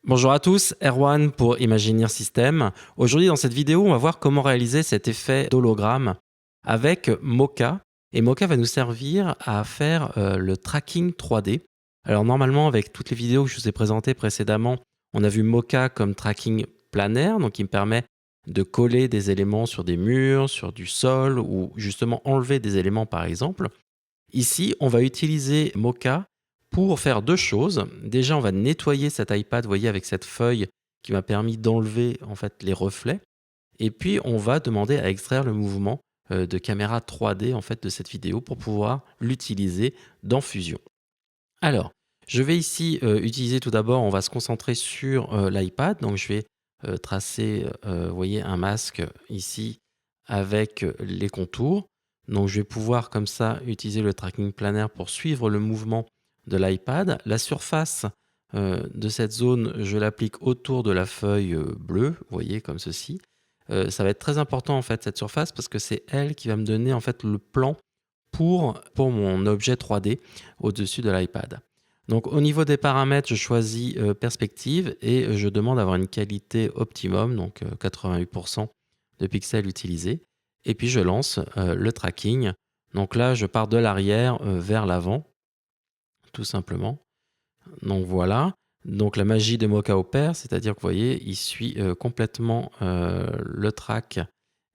Bonjour à tous, Erwan pour Imagineer System. Aujourd'hui dans cette vidéo, on va voir comment réaliser cet effet d'hologramme avec Mocha. Et Mocha va nous servir à faire le tracking 3D. Alors normalement, avec toutes les vidéos que je vous ai présentées précédemment, on a vu Mocha comme tracking planaire, donc il me permet de coller des éléments sur des murs, sur du sol, ou justement enlever des éléments par exemple. Ici, on va utiliser Mocha pour faire deux choses. Déjà, on va nettoyer cet iPad, vous voyez, avec cette feuille qui m'a permis d'enlever en fait les reflets. Et puis, on va demander à extraire le mouvement de caméra 3D en fait de cette vidéo pour pouvoir l'utiliser dans Fusion. Alors, je vais ici utiliser tout d'abord, on va se concentrer sur l'iPad. Donc, je vais tracer, vous voyez, un masque ici avec les contours. Donc, je vais pouvoir comme ça utiliser le tracking planaire pour suivre le mouvement de l'iPad. La surface de cette zone, je l'applique autour de la feuille bleue, vous voyez, comme ceci. Ça va être très important en fait cette surface parce que c'est elle qui va me donner en fait le plan pour mon objet 3D au-dessus de l'iPad. Donc au niveau des paramètres, je choisis perspective et je demande d'avoir une qualité optimum, donc 88% de pixels utilisés. Et puis je lance le tracking. Donc là, je pars de l'arrière vers l'avant, tout simplement. Donc voilà. Donc la magie de Mocha opère, c'est-à-dire que vous voyez, il suit complètement le track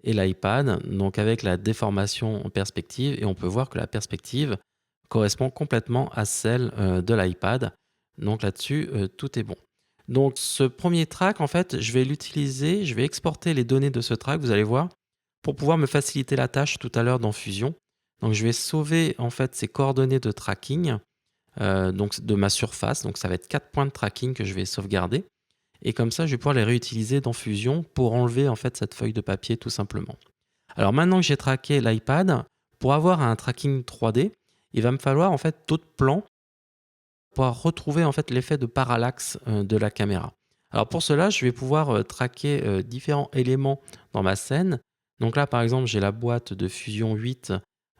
et l'iPad, donc avec la déformation en perspective, et on peut voir que la perspective correspond complètement à celle de l'iPad. Donc là-dessus, tout est bon. Donc ce premier track, en fait, je vais l'utiliser, je vais exporter les données de ce track, vous allez voir, pour pouvoir me faciliter la tâche tout à l'heure dans Fusion. Donc je vais sauver en fait ces coordonnées de tracking, donc de ma surface, donc ça va être 4 points de tracking que je vais sauvegarder. Et comme ça, je vais pouvoir les réutiliser dans Fusion pour enlever en fait cette feuille de papier tout simplement. Alors maintenant que j'ai traqué l'iPad, pour avoir un tracking 3D, il va me falloir en fait d'autres plans pour retrouver en fait l'effet de parallaxe de la caméra. Alors pour cela, je vais pouvoir traquer différents éléments dans ma scène. Donc là, par exemple, j'ai la boîte de Fusion 8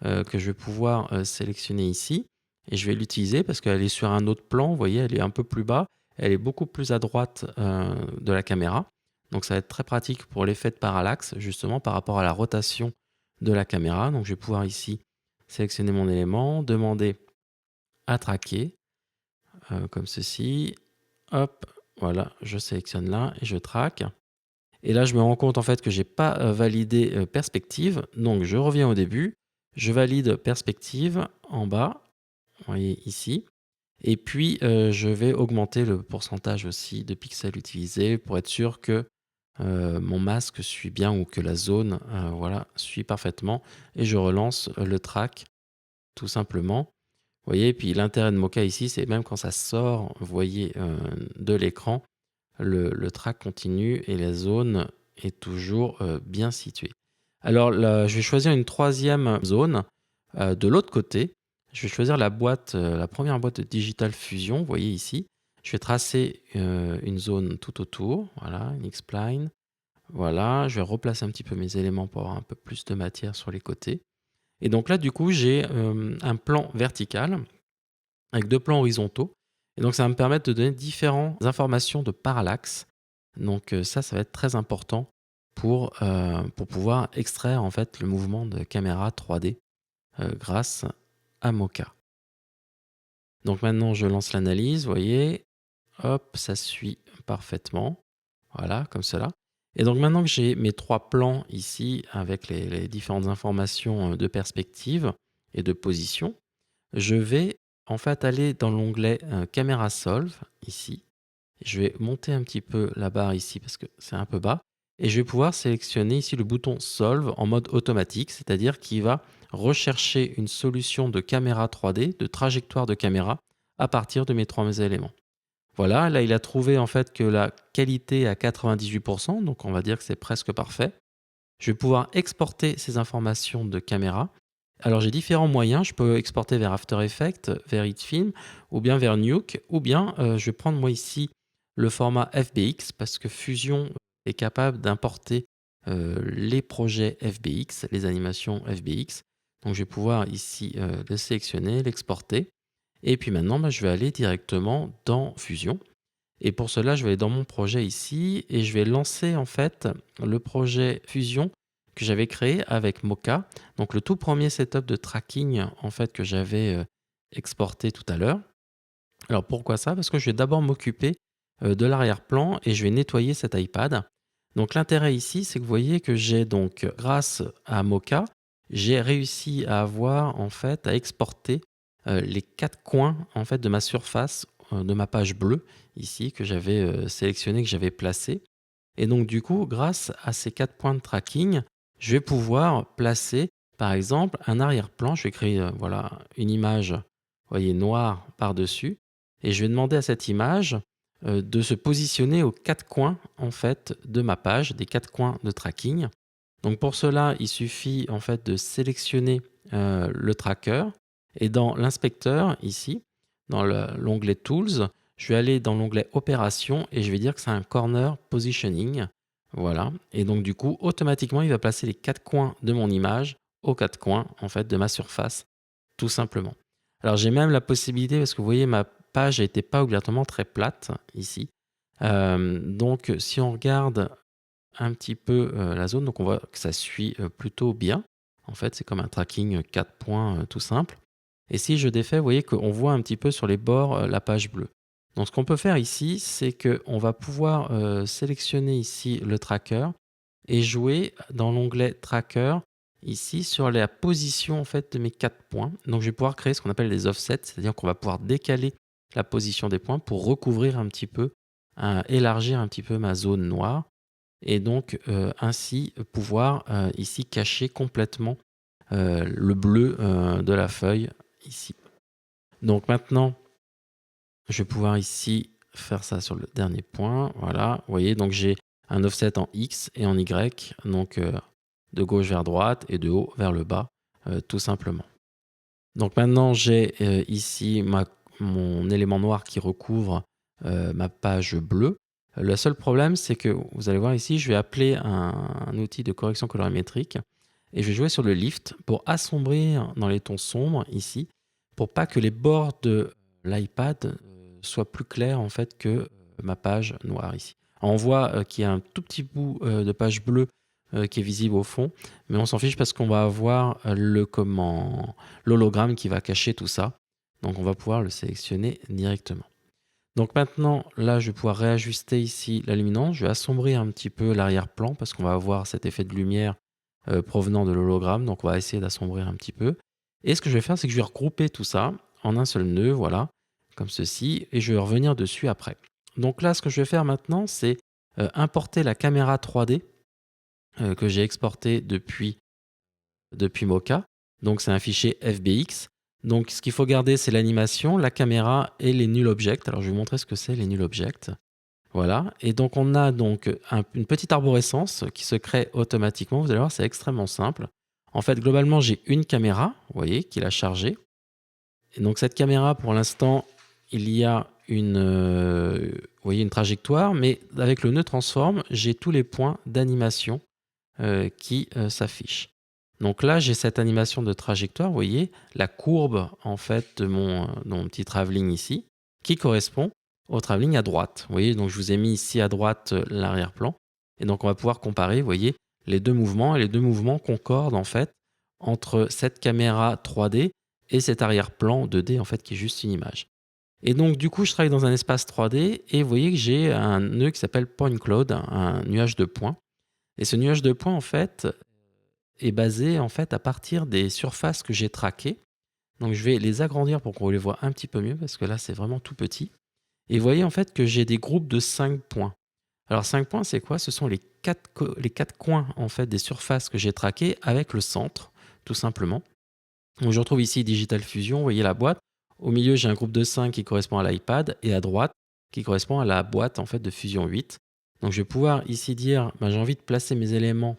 que je vais pouvoir sélectionner ici. Et je vais l'utiliser parce qu'elle est sur un autre plan. Vous voyez, elle est un peu plus bas. Elle est beaucoup plus à droite de la caméra. Donc ça va être très pratique pour l'effet de parallaxe, justement par rapport à la rotation de la caméra. Donc je vais pouvoir ici sélectionner mon élément, demander à traquer, comme ceci. Hop, voilà, je sélectionne là et je traque. Et là, je me rends compte en fait que j'ai pas validé perspective. Donc je reviens au début, je valide perspective en bas, vous voyez ici. Et puis je vais augmenter le pourcentage aussi de pixels utilisés pour être sûr que mon masque suit bien ou que la zone voilà, suit parfaitement. Et je relance le track tout simplement. Vous voyez, puis l'intérêt de Mocha ici, c'est même quand ça sort, vous voyez, de l'écran, le track continue et la zone est toujours bien située. Alors là, je vais choisir une troisième zone de l'autre côté. Je vais choisir la boîte, la première boîte de Digital Fusion, vous voyez ici. Je vais tracer une zone tout autour, voilà, une X-Spline. Voilà, je vais replacer un petit peu mes éléments pour avoir un peu plus de matière sur les côtés. Et donc là, du coup, j'ai un plan vertical avec deux plans horizontaux. Et donc, ça va me permettre de donner différentes informations de parallaxe. Donc, ça va être très important pour pouvoir extraire en fait le mouvement de caméra 3D grâce à Mocha. Donc maintenant, je lance l'analyse, vous voyez, hop, ça suit parfaitement. Voilà, comme cela. Et donc maintenant que j'ai mes trois plans ici avec les différentes informations de perspective et de position, je vais en fait aller dans l'onglet Camera Solve ici. Je vais monter un petit peu la barre ici parce que c'est un peu bas. Et je vais pouvoir sélectionner ici le bouton Solve en mode automatique, c'est-à-dire qu'il va rechercher une solution de caméra 3D, de trajectoire de caméra, à partir de mes trois éléments. Voilà, là il a trouvé en fait que la qualité est à 98%, donc on va dire que c'est presque parfait. Je vais pouvoir exporter ces informations de caméra. Alors j'ai différents moyens, je peux exporter vers After Effects, vers HitFilm, ou bien vers Nuke, ou bien je vais prendre moi ici le format FBX, parce que Fusion est capable d'importer les projets FBX, les animations FBX. Donc je vais pouvoir ici le sélectionner, l'exporter. Et puis maintenant, je vais aller directement dans Fusion. Et pour cela, je vais aller dans mon projet ici et je vais lancer en fait le projet Fusion que j'avais créé avec Mocha. Donc le tout premier setup de tracking en fait que j'avais exporté tout à l'heure. Alors pourquoi ça? Parce que je vais d'abord m'occuper de l'arrière-plan et je vais nettoyer cet iPad. Donc l'intérêt ici, c'est que vous voyez que j'ai donc, grâce à Mocha, j'ai réussi à avoir en fait, à exporter les 4 coins en fait de ma surface, de ma page bleue ici que j'avais sélectionné, que j'avais placé. Et donc du coup, grâce à ces 4 points de tracking, je vais pouvoir placer par exemple un arrière-plan. Je vais créer voilà, une image, vous voyez, noire par-dessus. Et je vais demander à cette image de se positionner aux 4 coins en fait de ma page, des 4 coins de tracking. Donc pour cela, il suffit en fait de sélectionner le tracker et dans l'inspecteur ici, dans l'onglet Tools, je vais aller dans l'onglet Opérations et je vais dire que c'est un Corner Positioning. Voilà. Et donc du coup, automatiquement, il va placer les 4 coins de mon image aux 4 coins en fait de ma surface, tout simplement. Alors j'ai même la possibilité, parce que vous voyez, ma page n'était pas obligatoirement très plate ici. Donc si on regarde un petit peu la zone, donc on voit que ça suit plutôt bien. En fait, c'est comme un tracking 4 points tout simple. Et si je défais, vous voyez qu'on voit un petit peu sur les bords la page bleue. Donc ce qu'on peut faire ici, c'est qu'on va pouvoir sélectionner ici le tracker et jouer dans l'onglet tracker ici sur la position en fait de mes 4 points. Donc je vais pouvoir créer ce qu'on appelle des offsets, c'est-à-dire qu'on va pouvoir décaler la position des points pour recouvrir un petit peu, élargir un petit peu ma zone noire et donc ainsi pouvoir ici cacher complètement le bleu de la feuille ici. Donc maintenant, je vais pouvoir ici faire ça sur le dernier point. Voilà, vous voyez, donc j'ai un offset en X et en Y, donc de gauche vers droite et de haut vers le bas, tout simplement. Donc maintenant, j'ai ici mon élément noir qui recouvre ma page bleue. Le seul problème, c'est que vous allez voir ici, je vais appeler un outil de correction colorimétrique et je vais jouer sur le lift pour assombrir dans les tons sombres ici, pour pas que les bords de l'iPad soient plus clairs en fait que ma page noire ici. Alors, on voit qu'il y a un tout petit bout de page bleue qui est visible au fond, mais on s'en fiche parce qu'on va avoir l'hologramme qui va cacher tout ça. Donc on va pouvoir le sélectionner directement. Donc maintenant, là, je vais pouvoir réajuster ici la luminance. Je vais assombrir un petit peu l'arrière-plan parce qu'on va avoir cet effet de lumière provenant de l'hologramme. Donc on va essayer d'assombrir un petit peu. Et ce que je vais faire, c'est que je vais regrouper tout ça en un seul nœud, voilà, comme ceci, et je vais revenir dessus après. Donc là, ce que je vais faire maintenant, c'est importer la caméra 3D que j'ai exportée depuis Mocha. Donc c'est un fichier FBX. Donc ce qu'il faut garder, c'est l'animation, la caméra et les null objects. Alors je vais vous montrer ce que c'est les null objects. Voilà. Et donc on a donc une petite arborescence qui se crée automatiquement. Vous allez voir, c'est extrêmement simple. En fait, globalement, j'ai une caméra, vous voyez, qui l'a chargée. Et donc cette caméra, pour l'instant, il y a vous voyez, une trajectoire, mais avec le nœud transform, j'ai tous les points d'animation qui s'affichent. Donc là, j'ai cette animation de trajectoire, vous voyez, la courbe en fait de mon petit travelling ici, qui correspond au travelling à droite. Vous voyez, donc je vous ai mis ici à droite l'arrière-plan. Et donc on va pouvoir comparer, vous voyez, les deux mouvements. Et les deux mouvements concordent en fait entre cette caméra 3D et cet arrière-plan 2D en fait qui est juste une image. Et donc du coup, je travaille dans un espace 3D et vous voyez que j'ai un nœud qui s'appelle Point Cloud, un nuage de points. Et ce nuage de points en fait est basé en fait à partir des surfaces que j'ai traquées. Donc je vais les agrandir pour qu'on les voit un petit peu mieux parce que là c'est vraiment tout petit. Et vous voyez en fait que j'ai des groupes de 5 points. Alors 5 points c'est quoi? Ce sont les quatre coins en fait des surfaces que j'ai traquées avec le centre tout simplement. Donc je retrouve ici Digital Fusion, vous voyez la boîte. Au milieu j'ai un groupe de 5 qui correspond à l'iPad et à droite qui correspond à la boîte en fait de Fusion 8. Donc je vais pouvoir ici dire j'ai envie de placer mes éléments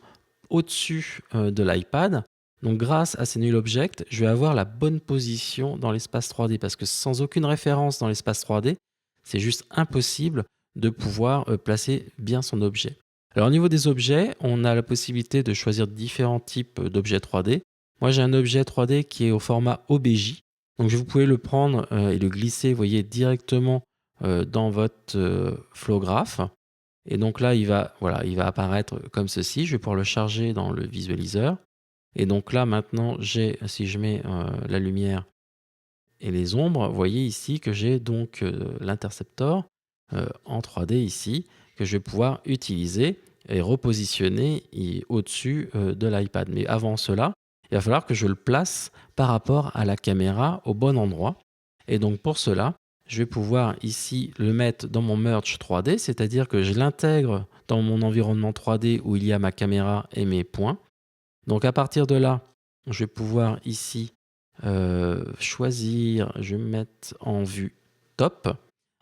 au-dessus de l'iPad. Donc grâce à ces null objects, je vais avoir la bonne position dans l'espace 3D parce que sans aucune référence dans l'espace 3D, c'est juste impossible de pouvoir placer bien son objet. Alors au niveau des objets, on a la possibilité de choisir différents types d'objets 3D. Moi j'ai un objet 3D qui est au format OBJ. Donc vous pouvez le prendre et le glisser, vous voyez, directement dans votre flow graph. Et donc là, voilà, il va apparaître comme ceci. Je vais pouvoir le charger dans le visualiseur. Et donc là, maintenant, si je mets la lumière et les ombres, vous voyez ici que j'ai donc l'interceptor en 3D ici, que je vais pouvoir utiliser et repositionner au-dessus de l'iPad. Mais avant cela, il va falloir que je le place par rapport à la caméra au bon endroit. Et donc pour cela, je vais pouvoir ici le mettre dans mon merge 3D, c'est-à-dire que je l'intègre dans mon environnement 3D où il y a ma caméra et mes points. Donc à partir de là, je vais pouvoir ici choisir, je vais me mettre en vue top.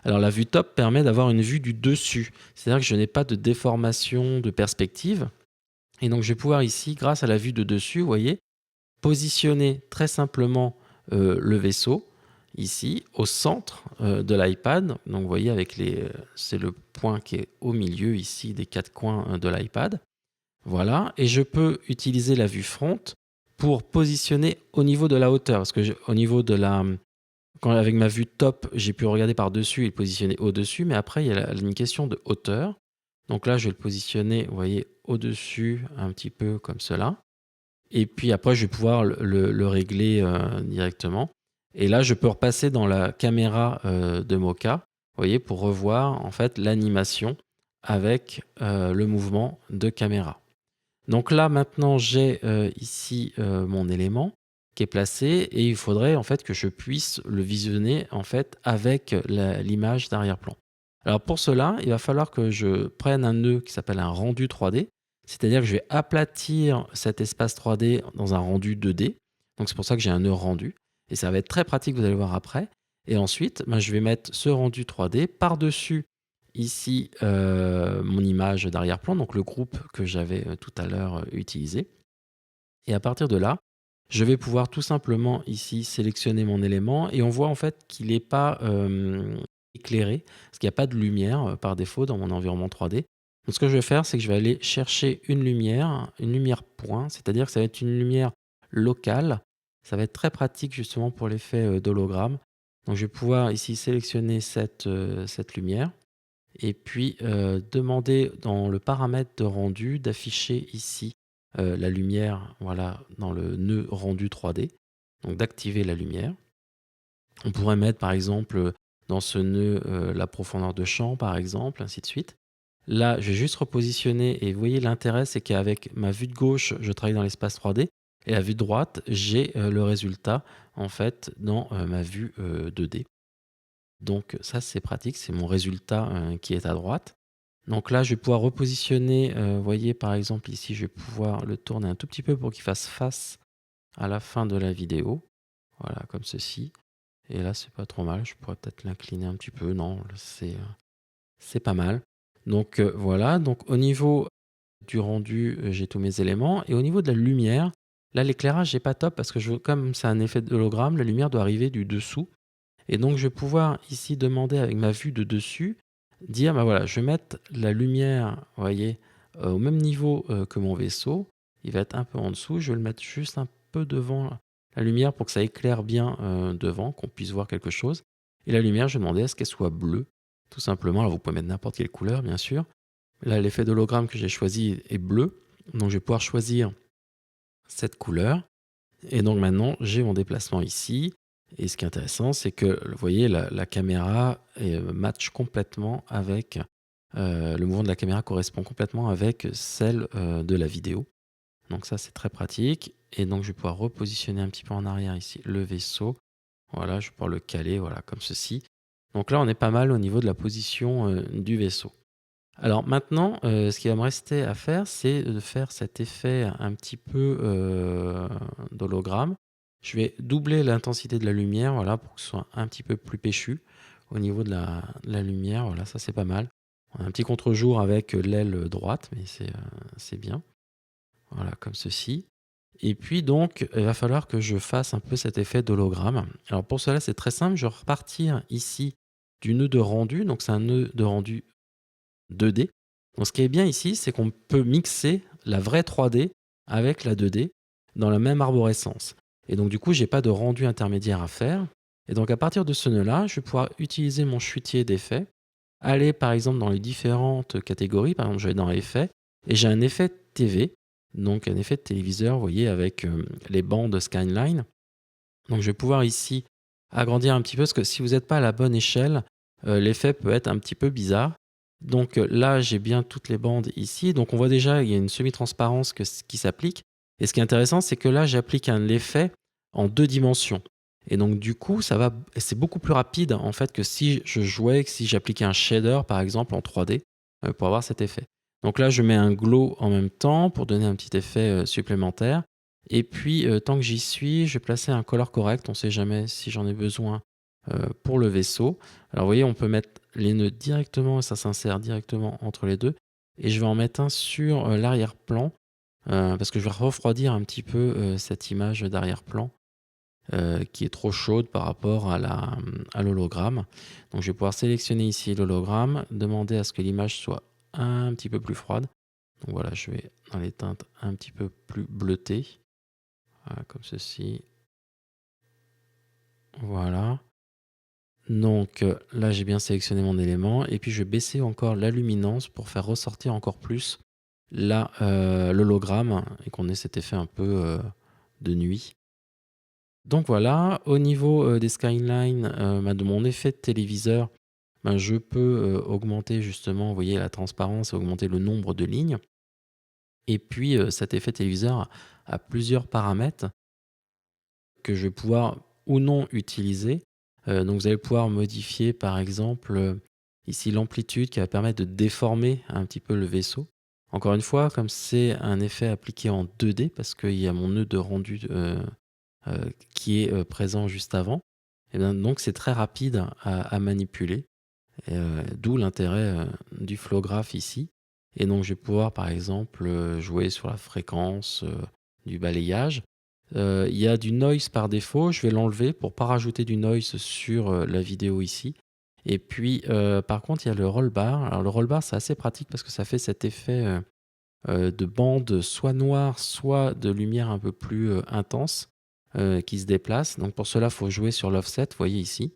Alors la vue top permet d'avoir une vue du dessus, c'est-à-dire que je n'ai pas de déformation de perspective. Et donc je vais pouvoir ici, grâce à la vue de dessus, vous voyez, positionner très simplement le vaisseau ici au centre de l'iPad. Donc vous voyez, c'est le point qui est au milieu ici des 4 coins de l'iPad. Voilà, et je peux utiliser la vue front pour positionner au niveau de la hauteur, parce que au niveau de avec ma vue top, j'ai pu regarder par-dessus et le positionner au-dessus, mais après, il y a une question de hauteur. Donc là, je vais le positionner, vous voyez, au-dessus, un petit peu comme cela. Et puis après, je vais pouvoir le régler directement. Et là, je peux repasser dans la caméra de Mocha, vous voyez, pour revoir en fait l'animation avec le mouvement de caméra. Donc là, maintenant, j'ai ici mon élément qui est placé et il faudrait en fait que je puisse le visionner en fait avec l'image d'arrière-plan. Alors pour cela, il va falloir que je prenne un nœud qui s'appelle un rendu 3D, c'est-à-dire que je vais aplatir cet espace 3D dans un rendu 2D. Donc c'est pour ça que j'ai un nœud rendu et ça va être très pratique, vous allez voir après. Et ensuite, je vais mettre ce rendu 3D par-dessus ici mon image d'arrière-plan, donc le groupe que j'avais tout à l'heure utilisé. Et à partir de là, je vais pouvoir tout simplement ici sélectionner mon élément et on voit en fait qu'il n'est pas éclairé, parce qu'il n'y a pas de lumière par défaut dans mon environnement 3D. Donc ce que je vais faire, c'est que je vais aller chercher une lumière point, c'est-à-dire que ça va être une lumière locale. Ça va être très pratique justement pour l'effet d'hologramme. Donc je vais pouvoir ici sélectionner cette lumière et puis demander dans le paramètre de rendu d'afficher ici la lumière, voilà, dans le nœud rendu 3D, donc d'activer la lumière. On pourrait mettre par exemple dans ce nœud la profondeur de champ par exemple, ainsi de suite. Là, je vais juste repositionner et vous voyez l'intérêt, c'est qu'avec ma vue de gauche, je travaille dans l'espace 3D et la vue de droite, j'ai le résultat en fait dans ma vue 2D. Donc ça, c'est pratique, c'est mon résultat qui est à droite. Donc là, je vais pouvoir repositionner, vous voyez par exemple ici, je vais pouvoir le tourner un tout petit peu pour qu'il fasse face à la fin de la vidéo. Voilà, comme ceci. Et là, c'est pas trop mal, je pourrais peut-être l'incliner un petit peu. Non, c'est pas mal. Donc voilà, donc au niveau du rendu, j'ai tous mes éléments. Et au niveau de la lumière, là, l'éclairage n'est pas top parce que comme c'est un effet d'hologramme, la lumière doit arriver du dessous. Et donc, je vais pouvoir ici demander avec ma vue de dessus, dire, voilà, je vais mettre la lumière, vous voyez, au même niveau que mon vaisseau. Il va être un peu en dessous. Je vais le mettre juste un peu devant la lumière pour que ça éclaire bien devant, qu'on puisse voir quelque chose. Et la lumière, je vais demander à ce qu'elle soit bleue, tout simplement. Alors, vous pouvez mettre n'importe quelle couleur, bien sûr. Là, l'effet d'hologramme que j'ai choisi est bleu. Donc, je vais pouvoir choisir cette couleur. Et donc, maintenant, j'ai mon déplacement ici. Et ce qui est intéressant, c'est que, vous voyez, la caméra match complètement avec, le mouvement de la caméra correspond complètement avec celle de la vidéo. Donc ça, c'est très pratique. Et donc, je vais pouvoir repositionner un petit peu en arrière ici le vaisseau. Voilà, je vais pouvoir le caler, voilà, comme ceci. Donc là, on est pas mal au niveau de la position du vaisseau. Alors maintenant, ce qui va me rester à faire, c'est de faire cet effet un petit peu d'hologramme. Je vais doubler l'intensité de la lumière, voilà, pour que ce soit un petit peu plus péchu au niveau de la lumière. Voilà, ça c'est pas mal. On a un petit contre-jour avec l'aile droite, mais c'est bien. Voilà, comme ceci. Et puis donc, il va falloir que je fasse un peu cet effet d'hologramme. Alors pour cela, c'est très simple. Je vais repartir ici du nœud de rendu. Donc c'est un nœud de rendu 2D. Donc ce qui est bien ici, c'est qu'on peut mixer la vraie 3D avec la 2D dans la même arborescence. Et donc du coup, j'ai pas de rendu intermédiaire à faire. Et donc à partir de ce nœud-là, je vais pouvoir utiliser mon chutier d'effets, aller par exemple dans les différentes catégories. Par exemple, je vais dans effets et j'ai un effet TV, donc un effet de téléviseur, vous voyez, avec les bandes Skyline. Donc je vais pouvoir ici agrandir un petit peu, parce que si vous n'êtes pas à la bonne échelle, l'effet peut être un petit peu bizarre. Donc là, j'ai bien toutes les bandes ici. Donc on voit déjà, il y a une semi-transparence qui s'applique. Et ce qui est intéressant, c'est que là, j'applique un effet en 2 dimensions. Et donc du coup, c'est beaucoup plus rapide en fait que si je jouais, que si j'appliquais un shader par exemple en 3D pour avoir cet effet. Donc là, je mets un glow en même temps pour donner un petit effet supplémentaire. Et puis, tant que j'y suis, je vais placer un color correct. On ne sait jamais si j'en ai besoin pour le vaisseau. Alors, vous voyez, on peut mettre les nœuds directement, ça s'insère directement entre les deux. Et je vais en mettre un sur l'arrière-plan, parce que je vais refroidir un petit peu cette image d'arrière-plan qui est trop chaude par rapport à l'hologramme. Donc, je vais pouvoir sélectionner ici l'hologramme, demander à ce que l'image soit un petit peu plus froide. Donc voilà, je vais dans les teintes un petit peu plus bleutées. Voilà, comme ceci. Voilà. Donc là, j'ai bien sélectionné mon élément. Et puis, je vais baisser encore la luminance pour faire ressortir encore plus l'hologramme et qu'on ait cet effet un peu de nuit. Donc voilà, au niveau des skylines, de mon effet de téléviseur, je peux augmenter justement, vous voyez, la transparence et augmenter le nombre de lignes. Et puis, cet effet téléviseur a plusieurs paramètres que je vais pouvoir ou non utiliser. Donc vous allez pouvoir modifier par exemple ici l'amplitude qui va permettre de déformer un petit peu le vaisseau. Encore une fois, comme c'est un effet appliqué en 2D, parce qu'il y a mon nœud de rendu qui est présent juste avant, et bien, donc c'est très rapide à manipuler, d'où l'intérêt du flowgraph ici. Et donc je vais pouvoir par exemple jouer sur la fréquence du balayage. Il y a du noise par défaut, je vais l'enlever pour pas rajouter du noise sur la vidéo ici. Et puis par contre il y a le roll bar. Alors le roll bar c'est assez pratique parce que ça fait cet effet de bande soit noire, soit de lumière un peu plus intense qui se déplace. Donc pour cela il faut jouer sur l'offset, vous voyez ici.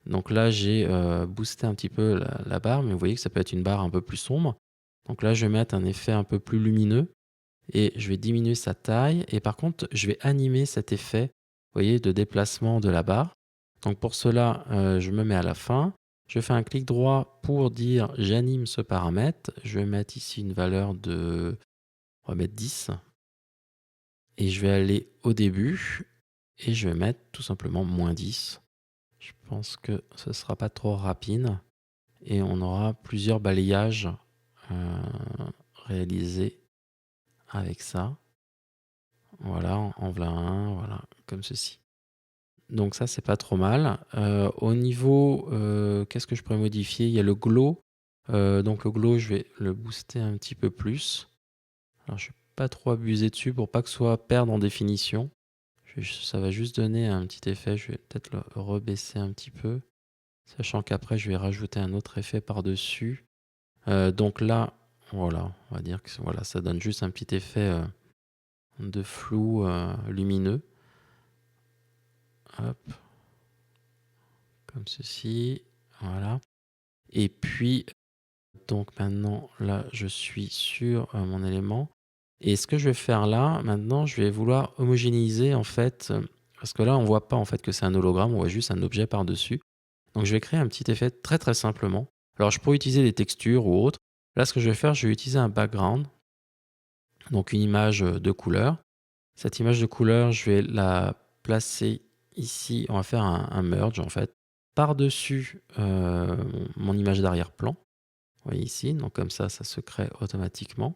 Donc là j'ai boosté un petit peu la barre, mais vous voyez que ça peut être une barre un peu plus sombre. Donc là je vais mettre un effet un peu plus lumineux et je vais diminuer sa taille. Et par contre, je vais animer cet effet, vous voyez, de déplacement de la barre. Donc pour cela, je me mets à la fin. Je fais un clic droit pour dire j'anime ce paramètre. Je vais mettre ici une valeur on va mettre 10. Et je vais aller au début et je vais mettre tout simplement -10. Je pense que ce ne sera pas trop rapide et on aura plusieurs balayages euh, réalisés avec ça. Voilà, en voilà un, voilà, comme ceci. Donc ça, c'est pas trop mal. Au niveau, qu'est-ce que je pourrais modifier? Il y a le glow. Donc le glow, je vais le booster un petit peu plus. Alors je vais pas trop abuser dessus pour pas que ce soit perdre en définition. Ça va juste donner un petit effet. Je vais peut-être le rebaisser un petit peu, sachant qu'après je vais rajouter un autre effet par-dessus. Donc là, voilà, on va dire que voilà, ça donne juste un petit effet de flou lumineux. Hop, comme ceci, voilà. Et puis, donc maintenant, là, je suis sur mon élément. Et ce que je vais faire là, maintenant, je vais vouloir homogénéiser, en fait, parce que là, on voit pas, en fait, que c'est un hologramme, on voit juste un objet par-dessus. Donc, je vais créer un petit effet très, très simplement. Alors, je pourrais utiliser des textures ou autres. Là, ce que je vais faire, je vais utiliser un background, donc une image de couleur. Cette image de couleur, je vais la placer ici. On va faire un merge, en fait, par-dessus mon image d'arrière-plan. Vous voyez ici, donc comme ça se crée automatiquement.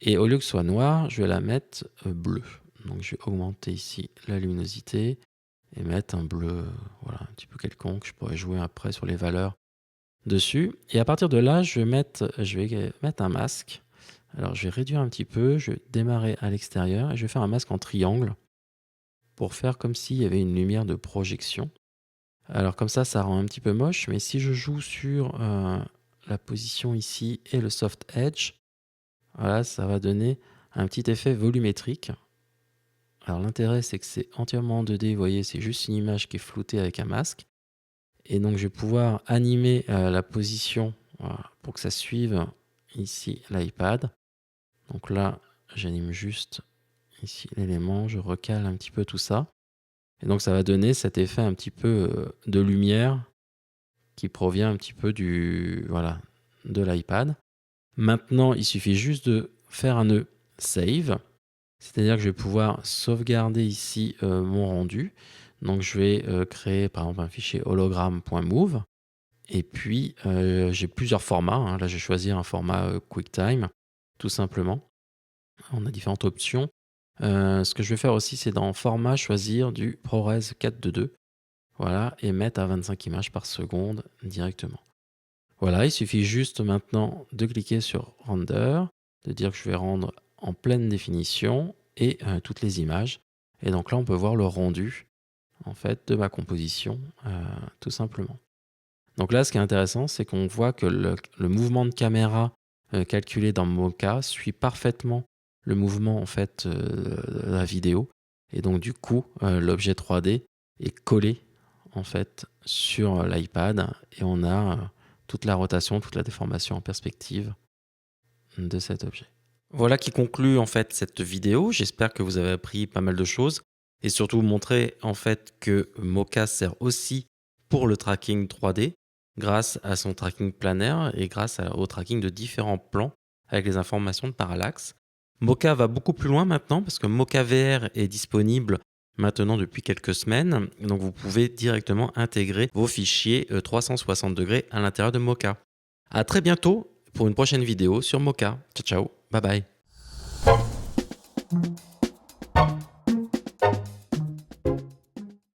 Et au lieu que ce soit noir, je vais la mettre bleue. Donc je vais augmenter ici la luminosité et mettre un bleu, voilà, un petit peu quelconque. Je pourrais jouer après sur les valeurs dessus. Et à partir de là, je vais mettre un masque. Alors je vais réduire un petit peu, je vais démarrer à l'extérieur et je vais faire un masque en triangle pour faire comme s'il y avait une lumière de projection. Alors comme ça rend un petit peu moche, mais si je joue sur la position ici et le soft edge, voilà, ça va donner un petit effet volumétrique. Alors l'intérêt, c'est que c'est entièrement en 2D, vous voyez, c'est juste une image qui est floutée avec un masque. Et donc je vais pouvoir animer la position, voilà, pour que ça suive ici l'iPad. Donc là, j'anime juste ici l'élément, je recale un petit peu tout ça. Et donc ça va donner cet effet un petit peu de lumière qui provient un petit peu voilà, de l'iPad. Maintenant, il suffit juste de faire un nœud Save, c'est-à-dire que je vais pouvoir sauvegarder ici mon rendu. Donc je vais créer par exemple un fichier hologram.move. Et puis j'ai plusieurs formats, hein. Là, j'ai choisi un format QuickTime, tout simplement. On a différentes options. Ce que je vais faire aussi, c'est dans format choisir du ProRes 422. Voilà, et mettre à 25 images par seconde directement. Voilà, il suffit juste maintenant de cliquer sur Render, de dire que je vais rendre en pleine définition et toutes les images. Et donc là, on peut voir le rendu en fait de ma composition, tout simplement. Donc là, ce qui est intéressant, c'est qu'on voit que le mouvement de caméra calculé dans Mocha suit parfaitement le mouvement en fait de la vidéo. Et donc du coup, l'objet 3D est collé en fait sur l'iPad et on a toute la rotation, toute la déformation en perspective de cet objet. Voilà qui conclut en fait cette vidéo. J'espère que vous avez appris pas mal de choses et surtout montrer en fait que Mocha sert aussi pour le tracking 3D grâce à son tracking planaire et grâce au tracking de différents plans avec les informations de parallaxe. Mocha va beaucoup plus loin maintenant parce que Mocha VR est disponible maintenant depuis quelques semaines. Donc vous pouvez directement intégrer vos fichiers 360 degrés à l'intérieur de Mocha. À très bientôt pour une prochaine vidéo sur Mocha. Ciao ciao, bye bye.